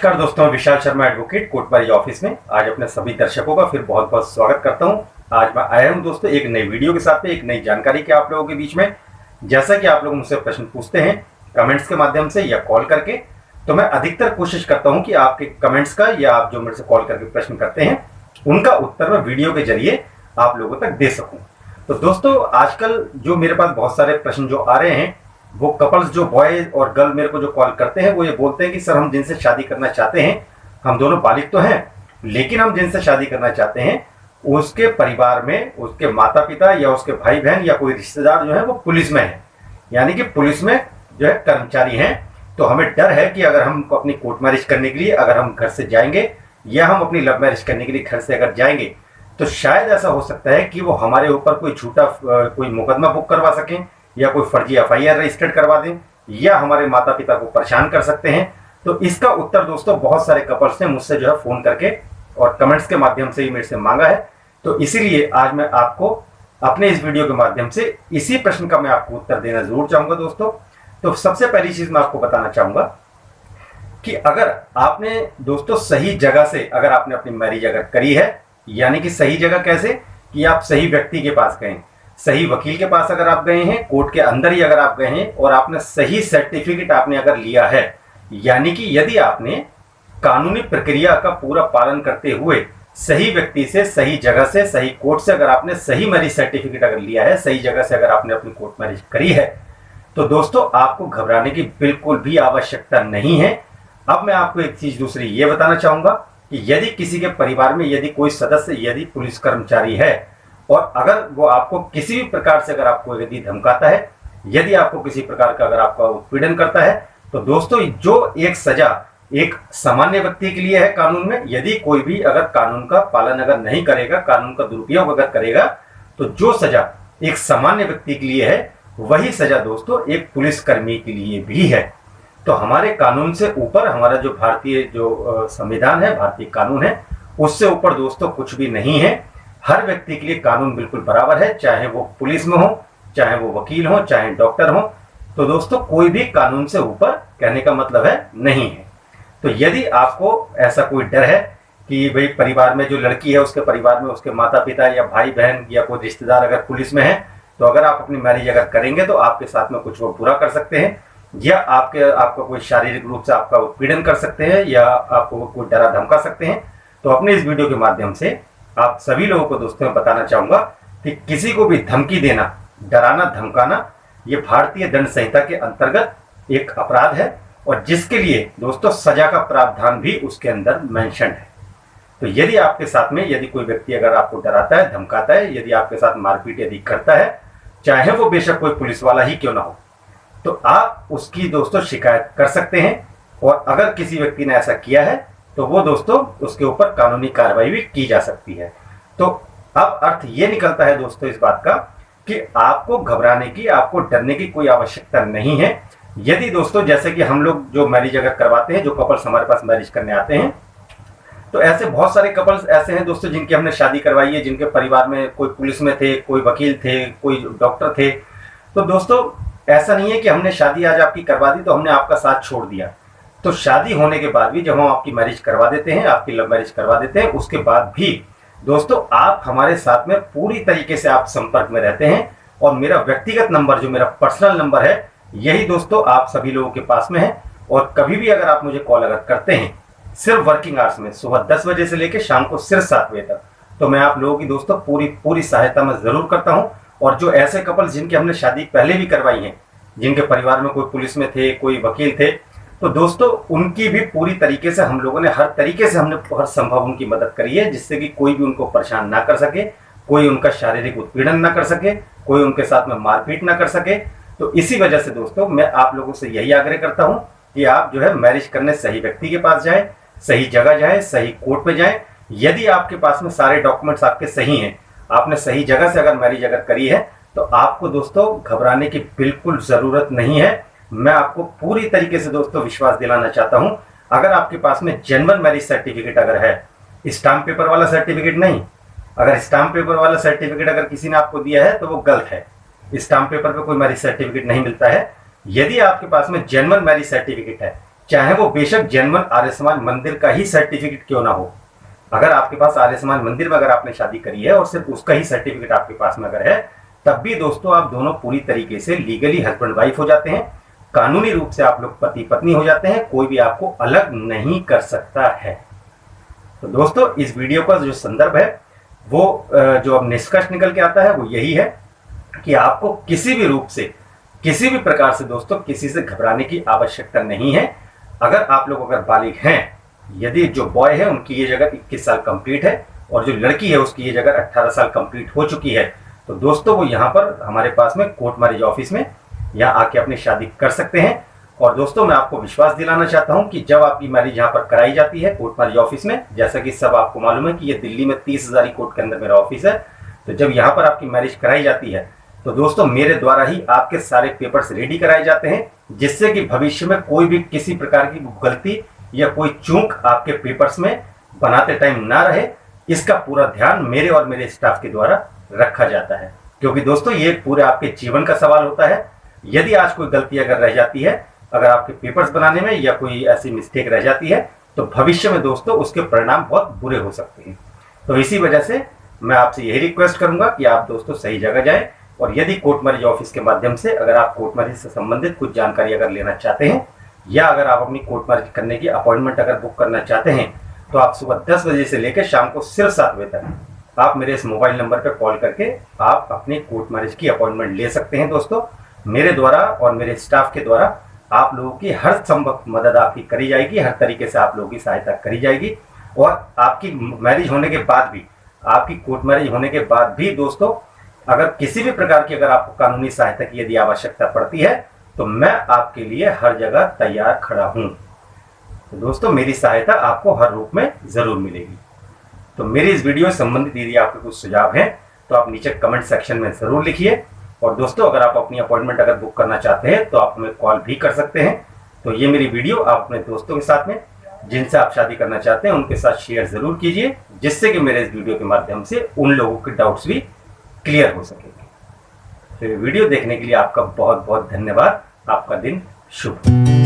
नमस्कार दोस्तों, Vishal Sharma advocate कोटबारी office में आज अपने सभी दर्शकों का फिर बहुत बहुत स्वागत करता हूं। आज मैं आया हूं दोस्तों एक नई वीडियो के साथ, एक नई जानकारी के आप लोगों के बीच में। जैसा कि आप लोग मुझसे प्रश्न पूछते हैं कमेंट्स के माध्यम से या कॉल करके, तो मैं अधिकतर कोशिश करता हूं कि आपके कमेंट्स का या आप जो मेरे से कॉल करके प्रश्न करते हैं उनका उत्तर मैं वीडियो के जरिए आप लोगों तक दे सकूं। तो दोस्तों आजकल जो मेरे पास बहुत सारे प्रश्न जो आ रहे हैं, वो कपल्स जो बॉय और गर्ल मेरे को जो कॉल करते हैं वो ये बोलते हैं कि सर हम जिनसे शादी करना चाहते हैं, हम दोनों बालिग तो हैं, लेकिन हम जिनसे शादी करना चाहते हैं उसके परिवार में उसके माता पिता या उसके भाई बहन या कोई रिश्तेदार जो है वो पुलिस में है, यानी कि पुलिस में जो है कर्मचारी हैं। तो हमें डर है कि अगर हम अपनी कोर्ट मैरिज करने के लिए अगर हम घर से जाएंगे या हम अपनी लव मैरिज करने के लिए घर से अगर जाएंगे तो शायद ऐसा हो सकता है कि वो हमारे ऊपर कोई झूठा कोई मुकदमा बुक करवा सकें या कोई फर्जी एफआईआर रजिस्टर्ड करवा दें या हमारे माता पिता को परेशान कर सकते हैं। तो इसका उत्तर दोस्तों बहुत सारे कपल्स ने मुझसे जो है फोन करके और कमेंट्स के माध्यम से ही मेरे से मांगा है। तो इसीलिए आज मैं आपको अपने इस वीडियो के माध्यम से इसी प्रश्न का मैं आपको उत्तर देना जरूर चाहूंगा दोस्तों। तो सबसे पहली चीज मैं आपको बताना चाहूंगा कि अगर आपने दोस्तों सही जगह से अगर आपने अपनी मैरिज अगर करी है, यानी कि सही जगह कैसे कि आप सही व्यक्ति के पास गए, सही वकील के पास अगर आप गए हैं, कोर्ट के अंदर ही अगर आप गए हैं और आपने सही सर्टिफिकेट आपने अगर लिया है, यानी कि यदि आपने कानूनी प्रक्रिया का पूरा पालन करते हुए सही व्यक्ति से सही जगह से सही कोर्ट से अगर आपने सही मैरिज सर्टिफिकेट अगर लिया है, सही जगह से अगर आपने अपनी कोर्ट मैरिज करी है, तो दोस्तों आपको घबराने की बिल्कुल भी आवश्यकता नहीं है। अब मैं आपको एक चीज दूसरी ये बताना चाहूंगा कि यदि किसी के परिवार में यदि कोई सदस्य यदि पुलिस कर्मचारी है और अगर वो आपको किसी भी प्रकार से अगर आपको यदि धमकाता है, यदि आपको किसी प्रकार का अगर आपका उत्पीड़न करता है, तो दोस्तों जो एक सजा एक सामान्य व्यक्ति के लिए है कानून में, यदि कोई भी अगर कानून का पालन अगर नहीं करेगा, कानून का दुरुपयोग अगर करेगा, तो जो सजा एक सामान्य व्यक्ति के लिए है वही सजा दोस्तों एक पुलिसकर्मी के लिए भी है। तो हमारे कानून से ऊपर हमारा जो भारतीय जो संविधान है, भारतीय कानून है, उससे ऊपर दोस्तों कुछ भी नहीं है। हर व्यक्ति के लिए कानून बिल्कुल बराबर है, चाहे वो पुलिस में हो, चाहे वो वकील हो, चाहे डॉक्टर हो। तो दोस्तों कोई भी कानून से ऊपर कहने का मतलब है नहीं है। तो यदि आपको ऐसा कोई डर है कि भाई परिवार में जो लड़की है उसके परिवार में उसके माता पिता या भाई बहन या कोई रिश्तेदार अगर पुलिस में है, तो अगर आप अपनी मैरिज अगर करेंगे तो आपके साथ में कुछ वो बुरा कर सकते हैं या आपका कोई शारीरिक रूप से आपका उत्पीड़न कर सकते हैं या आपको कोई डरा धमका सकते हैं। तो अपने इस वीडियो के माध्यम से आप सभी लोगों को दोस्तों मैं बताना चाहूंगा कि किसी को भी धमकी देना, डराना, धमकाना, ये भारतीय दंड संहिता के अंतर्गत एक अपराध है और जिसके लिए दोस्तों सजा का प्रावधान भी उसके अंदर मेंशन है। तो यदि आपके साथ में यदि कोई व्यक्ति अगर आपको डराता है, धमकाता है, यदि आपके साथ मारपीट यदि करता है, चाहे वो बेशक कोई पुलिस वाला ही क्यों ना हो, तो आप उसकी दोस्तों शिकायत कर सकते हैं। और अगर किसी व्यक्ति ने ऐसा किया है तो वो दोस्तों उसके ऊपर कानूनी कार्रवाई भी की जा सकती है। तो अब अर्थ ये निकलता है दोस्तों इस बात का कि आपको घबराने की, आपको डरने की कोई आवश्यकता नहीं है। यदि दोस्तों जैसे कि हम लोग जो मैरिज अगर करवाते हैं, जो कपल्स हमारे पास मैरिज करने आते हैं, तो ऐसे बहुत सारे कपल्स ऐसे हैं दोस्तों जिनकी हमने शादी करवाई है, जिनके परिवार में कोई पुलिस में थे, कोई वकील थे, कोई डॉक्टर थे। तो दोस्तों ऐसा नहीं है कि हमने शादी आज आपकी करवा दी तो हमने आपका साथ छोड़ दिया। तो शादी होने के बाद भी जब हम आपकी मैरिज करवा देते हैं, आपकी लव मैरिज करवा देते हैं, उसके बाद भी दोस्तों आप हमारे साथ में पूरी तरीके से आप संपर्क में रहते हैं। और मेरा व्यक्तिगत नंबर जो मेरा पर्सनल नंबर है, यही दोस्तों आप सभी लोगों के पास में है। और कभी भी अगर आप मुझे कॉल अगर करते हैं सिर्फ वर्किंग आवर्स में, सुबह 10 बजे से लेकर शाम को सिर्फ 7 बजे तक, तो मैं आप लोगों की दोस्तों पूरी सहायता मैं जरूर करता हूँ। और जो ऐसे कपल्स जिनकी हमने शादी पहले भी करवाई है, जिनके परिवार में कोई पुलिस में थे, कोई वकील थे, तो दोस्तों उनकी भी पूरी तरीके से हम लोगों ने हर तरीके से हमने हर संभव उनकी मदद करी है, जिससे कि कोई भी उनको परेशान ना कर सके, कोई उनका शारीरिक उत्पीड़न ना कर सके, कोई उनके साथ में मारपीट ना कर सके। तो इसी वजह से दोस्तों मैं आप लोगों से यही आग्रह करता हूं कि आप जो है मैरिज करने सही व्यक्ति के पास जाएं, सही जगह जाएं, सही कोर्ट में जाएं। यदि आपके पास में सारे डॉक्यूमेंट्स आपके सही हैं, आपने सही जगह से अगर मैरिज अगर करी है, तो आपको दोस्तों घबराने की बिल्कुल जरूरत नहीं है। मैं आपको पूरी तरीके से दोस्तों विश्वास दिलाना चाहता हूं, अगर आपके पास में जेन्युइन मैरिज सर्टिफिकेट अगर है, स्टाम्प पेपर वाला सर्टिफिकेट नहीं, अगर स्टाम्प पेपर वाला सर्टिफिकेट अगर किसी ने आपको दिया है तो वो गलत है। स्टाम्प पेपर पे कोई मैरिज सर्टिफिकेट नहीं मिलता है। यदि आपके पास में जेन्युइन मैरिज सर्टिफिकेट है, चाहे वो बेशक जेन्युइन आर्य समाज मंदिर का ही सर्टिफिकेट क्यों ना हो। अगर आपके पास आर्य समाज मंदिर में अगर आपने शादी करी है और सिर्फ उसका ही सर्टिफिकेट आपके पास में अगर है, तब भी दोस्तों आप दोनों पूरी तरीके से लीगली हस्बैंड वाइफ हो जाते हैं, कानूनी रूप से आप लोग पति पत्नी हो जाते हैं, कोई भी आपको अलग नहीं कर सकता है। तो दोस्तों इस वीडियो का जो संदर्भ है वो जो अब निष्कर्ष निकल के आता है वो यही है कि आपको किसी भी रूप से, किसी भी प्रकार से दोस्तों किसी से घबराने की आवश्यकता नहीं है। अगर आप लोग अगर बालिग हैं, यदि जो बॉय है उनकी ये जगह 21 साल कंप्लीट है और जो लड़की है उसकी ये जगह 18 साल कंप्लीट हो चुकी है, तो दोस्तों वो यहाँ पर हमारे पास में कोर्ट मैरिज ऑफिस में यहाँ आके अपनी शादी कर सकते हैं। और दोस्तों मैं आपको विश्वास दिलाना चाहता हूँ कि जब आपकी मैरिज यहाँ पर कराई जाती है कोर्ट मैरिज ऑफिस में, जैसा कि सब आपको मालूम है कि ये दिल्ली में 30 हज़ारी कोर्ट के अंदर मेरा ऑफिस है, तो जब यहाँ पर आपकी मैरिज कराई जाती है तो दोस्तों मेरे द्वारा ही आपके सारे पेपर्स रेडी कराए जाते हैं, जिससे कि भविष्य में कोई भी किसी प्रकार की गलती या कोई चूक आपके पेपर्स में बनाते टाइम ना रहे, इसका पूरा ध्यान मेरे और मेरे स्टाफ के द्वारा रखा जाता है। क्योंकि दोस्तों ये पूरे आपके जीवन का सवाल होता है। यदि आज कोई गलती अगर रह जाती है, अगर आपके पेपर्स बनाने में या कोई ऐसी मिस्टेक रह जाती है, तो भविष्य में दोस्तों उसके परिणाम बहुत बुरे हो सकते हैं। तो इसी वजह से मैं आपसे यही रिक्वेस्ट करूंगा कि आप दोस्तों सही जगह जाएं, और यदि कोर्ट मैरिज ऑफिस के माध्यम से अगर आप कोर्ट मैरिज से संबंधित कुछ जानकारी अगर लेना चाहते हैं, या अगर आप अपनी कोर्ट मैरिज करने की अपॉइंटमेंट अगर बुक करना चाहते हैं, तो आप सुबह 10 बजे से लेकर शाम को सिर्फ 7 बजे तक आप मेरे इस मोबाइल नंबर पर कॉल करके आप अपनी कोर्ट मैरिज की अपॉइंटमेंट ले सकते हैं। दोस्तों मेरे द्वारा और मेरे स्टाफ के द्वारा आप लोगों की हर संभव मदद आपकी करी जाएगी, हर तरीके से आप लोगों की सहायता करी जाएगी। और आपकी मैरिज होने के बाद भी, आपकी कोर्ट मैरिज होने के बाद भी दोस्तों अगर किसी भी प्रकार की अगर आपको कानूनी सहायता की यदि आवश्यकता पड़ती है, तो मैं आपके लिए हर जगह तैयार खड़ा हूं। तो दोस्तों मेरी सहायता आपको हर रूप में जरूर मिलेगी। तो मेरी इस वीडियो से संबंधित यदि आपके कुछ सुझाव हैं तो आप नीचे कमेंट सेक्शन में जरूर लिखिए। और दोस्तों अगर आप अपनी अपॉइंटमेंट अगर बुक करना चाहते हैं तो आप हमें कॉल भी कर सकते हैं। तो ये मेरी वीडियो आप अपने दोस्तों के साथ में, जिनसे आप शादी करना चाहते हैं, उनके साथ शेयर जरूर कीजिए, जिससे कि मेरे इस वीडियो के माध्यम से उन लोगों के डाउट्स भी क्लियर हो सकेंगे। तो ये वीडियो देखने के लिए आपका बहुत बहुत धन्यवाद। आपका दिन शुभ।